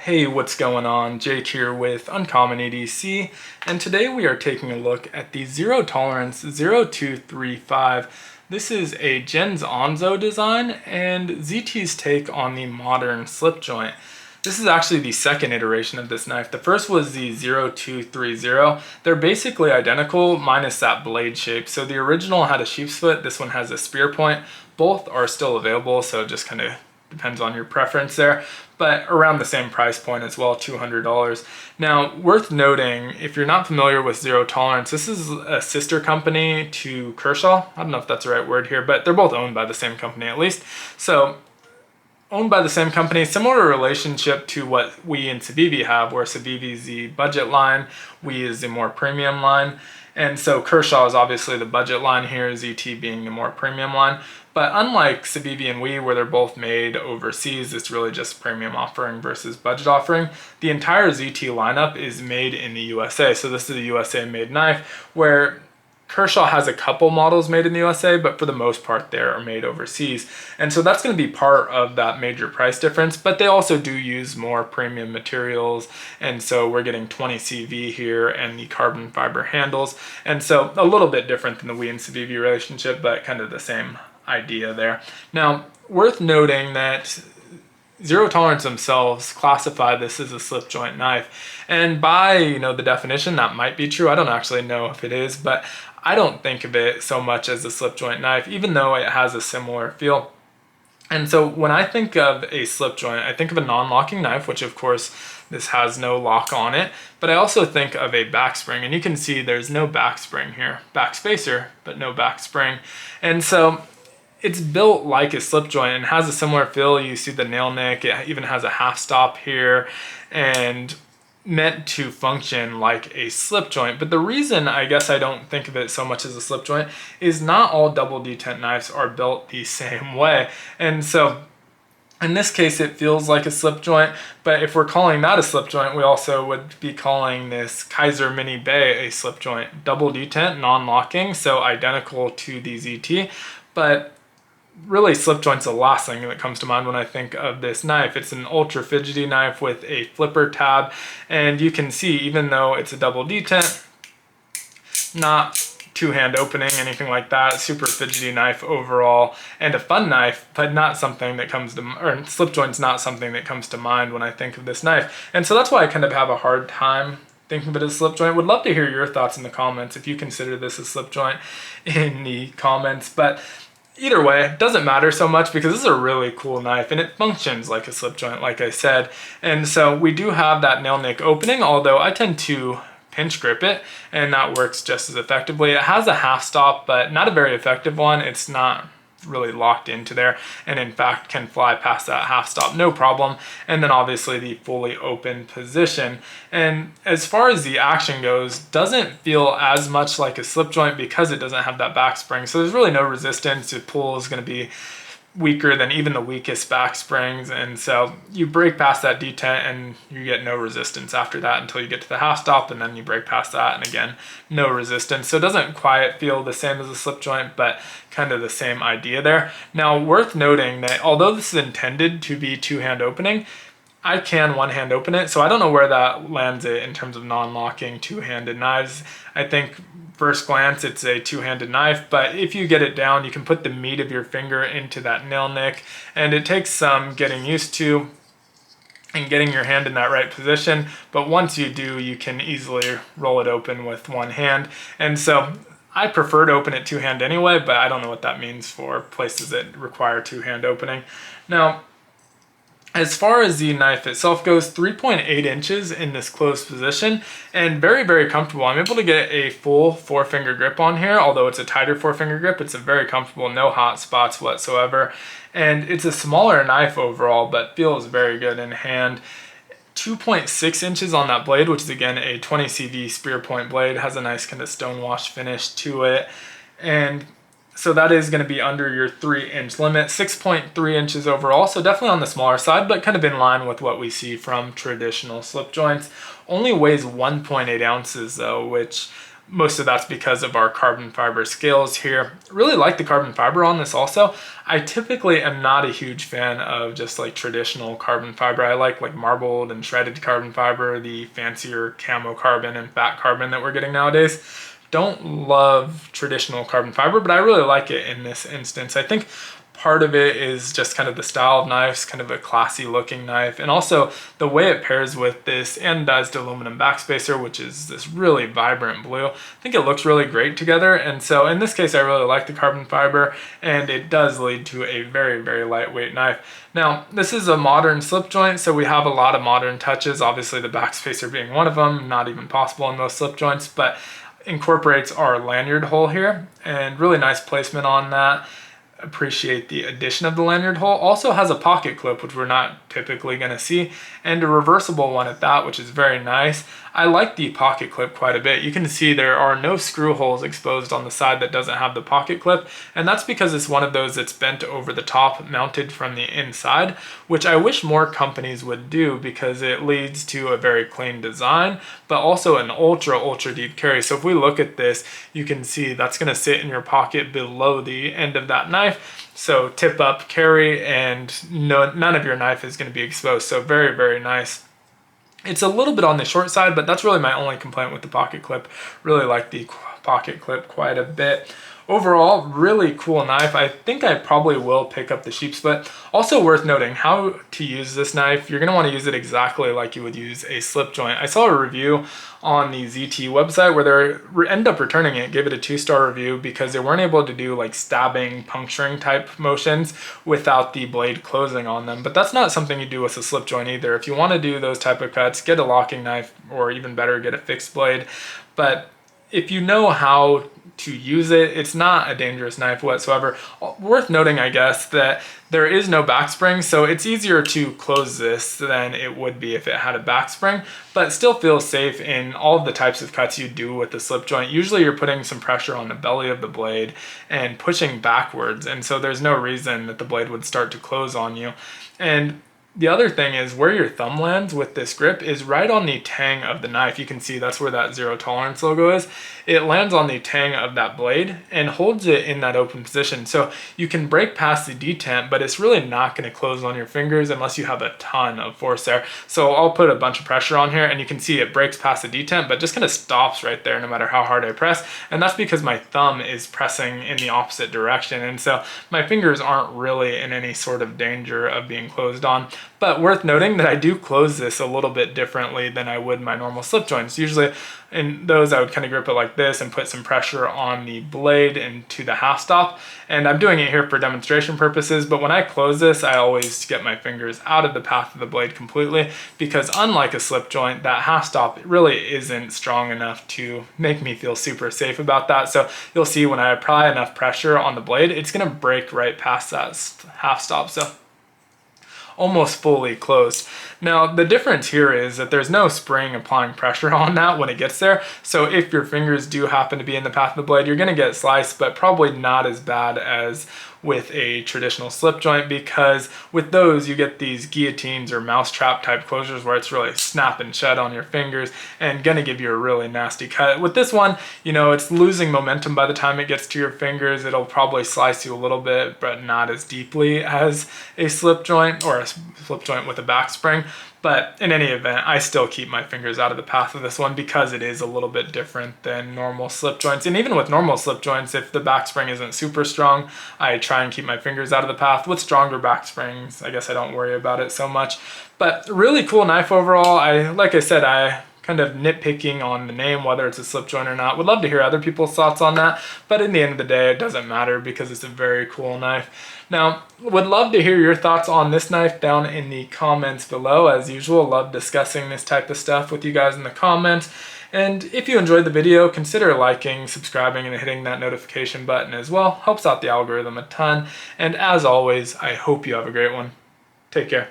Hey, what's going on? Jake here with Uncommon EDC, and today we are taking a look at the Zero Tolerance 0235. This is a Jens Anso design and ZT's take on the modern slip joint. This is actually the second iteration of this knife. The first was the 0230. They're basically identical minus that blade shape. So the original had a sheep's foot, this one has a spear point. Both are still available, so it just kind of depends on your preference there, but around the same price point as well, $200. Now, worth noting, if you're not familiar with Zero Tolerance, this is a sister company to Kershaw. I don't know if that's the right word here, but they're both owned by the same company at least. So, owned by the same company, similar relationship to what we and Civivi have, where Civivi is the budget line, we is the more premium line. And so Kershaw is obviously the budget line here, ZT being the more premium line. But unlike Civivi and we, where they're both made overseas, it's really just premium offering versus budget offering. The entire ZT lineup is made in the USA. So this is a USA made knife, where Kershaw has a couple models made in the USA, but for the most part they are made overseas. And so that's going to be part of that major price difference, but they also do use more premium materials. And so we're getting 20 CV here and the carbon fiber handles. And so a little bit different than the we and Civivi relationship, but kind of the same idea there. Now, worth noting that Zero Tolerance themselves classify this as a slip joint knife. And by, the definition, that might be true. I don't actually know if it is, but I don't think of it so much as a slip joint knife, even though it has a similar feel. And so when I think of a slip joint, I think of a non-locking knife, which of course this has no lock on it, but I also think of a back spring, and you can see there's no back spring here, back spacer, but no back spring. And so it's built like a slip joint and has a similar feel. You see the nail nick, it even has a half stop here, and meant to function like a slip joint. But the reason I guess I don't think of it so much as a slip joint is not all double detent knives are built the same way. And so in this case it feels like a slip joint, but if we're calling that a slip joint, we also would be calling this Kaiser Mini Bay a slip joint. Double detent, non-locking, so identical to the ZT, but really slip joint's the last thing that comes to mind when I think of this knife. It's an ultra fidgety knife with a flipper tab, and you can see even though it's a double detent, not two-hand opening, anything like that, super fidgety knife overall, and a fun knife, but not something that comes to, or slip joint's not something that comes to mind when I think of this knife. And so that's why I kind of have a hard time thinking of it as a slip joint. Would love to hear your thoughts in the comments if you consider this a slip joint in the comments, but either way, it doesn't matter so much because this is a really cool knife and it functions like a slip joint, like I said. And so we do have that nail nick opening, although I tend to pinch grip it and that works just as effectively. It has a half stop, but not a very effective one. It's not really locked into there, and in fact can fly past that half stop no problem. And then obviously the fully open position, and as far as the action goes, doesn't feel as much like a slip joint because it doesn't have that back spring, so there's really no resistance. The pull is going to be weaker than even the weakest back springs, and so you break past that detent and you get no resistance after that until you get to the half stop, and then you break past that and again no resistance. So it doesn't quite feel the same as a slip joint, but kind of the same idea there. Now, worth noting that although this is intended to be two-hand opening, I can one-hand open it, so I don't know where that lands it in terms of non-locking two-handed knives. I think first glance it's a two-handed knife, but if you get it down, you can put the meat of your finger into that nail nick, and it takes some getting used to and getting your hand in that right position, but once you do, you can easily roll it open with one hand. And so I prefer to open it two-hand anyway, but I don't know what that means for places that require two-hand opening. Now, as far as the knife itself goes, 3.8 inches in this closed position, and very, very comfortable. I'm able to get a full four-finger grip on here, although it's a tighter four-finger grip. It's a very comfortable, no hot spots whatsoever, and it's a smaller knife overall, but feels very good in hand. 2.6 inches on that blade, which is again a 20 CV spear point blade, has a nice kind of stonewash finish to it, and so that is going to be under your 3-inch limit. 6.3 inches overall, so definitely on the smaller side, but kind of in line with what we see from traditional slip joints. Only weighs 1.8 ounces though, which most of that's because of our carbon fiber scales here. Really like the carbon fiber on this also. I typically am not a huge fan of just like traditional carbon fiber. I like marbled and shredded carbon fiber, the fancier camo carbon and fat carbon that we're getting nowadays. Don't love traditional carbon fiber, but I really like it in this instance. I think part of it is just kind of the style of knives, kind of a classy looking knife, and also the way it pairs with this anodized aluminum backspacer, which is this really vibrant blue. I think it looks really great together, and so in this case I really like the carbon fiber, and it does lead to a very, very lightweight knife. Now, this is a modern slip joint, so we have a lot of modern touches, obviously the backspacer being one of them, not even possible in most slip joints, but incorporates our lanyard hole here, and really nice placement on that. Appreciate the addition of the lanyard hole. Also has a pocket clip, which we're not typically going to see, and a reversible one at that, which is very nice. I like the pocket clip quite a bit. You can see there are no screw holes exposed on the side that doesn't have the pocket clip, and that's because it's one of those that's bent over the top, mounted from the inside, which I wish more companies would do because it leads to a very clean design, but also an ultra deep carry. So if we look at this, you can see that's going to sit in your pocket below the end of that knife. So tip up carry, and none of your knife is going to be exposed. So very, very nice. It's a little bit on the short side, but that's really my only complaint with the pocket clip. Really like the pocket clip quite a bit. Overall, really cool knife. I think I probably will pick up the sheep split. Also worth noting how to use this knife. You're going to want to use it exactly like you would use a slip joint. I saw a review on the ZT website where they end up returning it, gave it a 2-star review because they weren't able to do like stabbing, puncturing type motions without the blade closing on them. But that's not something you do with a slip joint either. If you want to do those type of cuts, get a locking knife, or even better, get a fixed blade. But if you know how to use it, it's not a dangerous knife whatsoever. Worth noting, I guess, that there is no back spring, so it's easier to close this than it would be if it had a back spring, but still feels safe in all of the types of cuts you do with the slip joint. Usually you're putting some pressure on the belly of the blade and pushing backwards, and so there's no reason that the blade would start to close on you. And the other thing is where your thumb lands with this grip is right on the tang of the knife. You can see that's where that zero tolerance logo is. It lands on the tang of that blade and holds it in that open position. So you can break past the detent, but it's really not going to close on your fingers unless you have a ton of force there. So I'll put a bunch of pressure on here and you can see it breaks past the detent, but just kind of stops right there no matter how hard I press. And that's because my thumb is pressing in the opposite direction. And so my fingers aren't really in any sort of danger of being closed on. But worth noting that I do close this a little bit differently than I would my normal slip joints. Usually in those I would kind of grip it like this and put some pressure on the blade into the half stop. And I'm doing it here for demonstration purposes, but when I close this, I always get my fingers out of the path of the blade completely, because unlike a slip joint, that half stop really isn't strong enough to make me feel super safe about that. So you'll see when I apply enough pressure on the blade, it's gonna break right past that half stop. So almost fully closed. Now the difference here is that there's no spring applying pressure on that when it gets there. So if your fingers do happen to be in the path of the blade, you're gonna get sliced, but probably not as bad as with a traditional slip joint, because with those you get these guillotines or mousetrap type closures where it's really snap and shut on your fingers and gonna give you a really nasty cut. With this one, you know, it's losing momentum by the time it gets to your fingers. It'll probably slice you a little bit, but not as deeply as a slip joint or a slip joint with a back spring. But in any event, I still keep my fingers out of the path of this one because it is a little bit different than normal slip joints. And even with normal slip joints, if the back spring isn't super strong, I try and keep my fingers out of the path. With stronger back springs, I guess I don't worry about it so much. But really cool knife overall. Like I said, I kind of nitpicking on the name, whether it's a slip joint or not. Would love to hear other people's thoughts on that, but in the end of the day, it doesn't matter because it's a very cool knife. Now, would love to hear your thoughts on this knife down in the comments below. As usual, love discussing this type of stuff with you guys in the comments. And if you enjoyed the video, consider liking, subscribing, and hitting that notification button as well. Helps out the algorithm a ton. And as always, I hope you have a great one. Take care.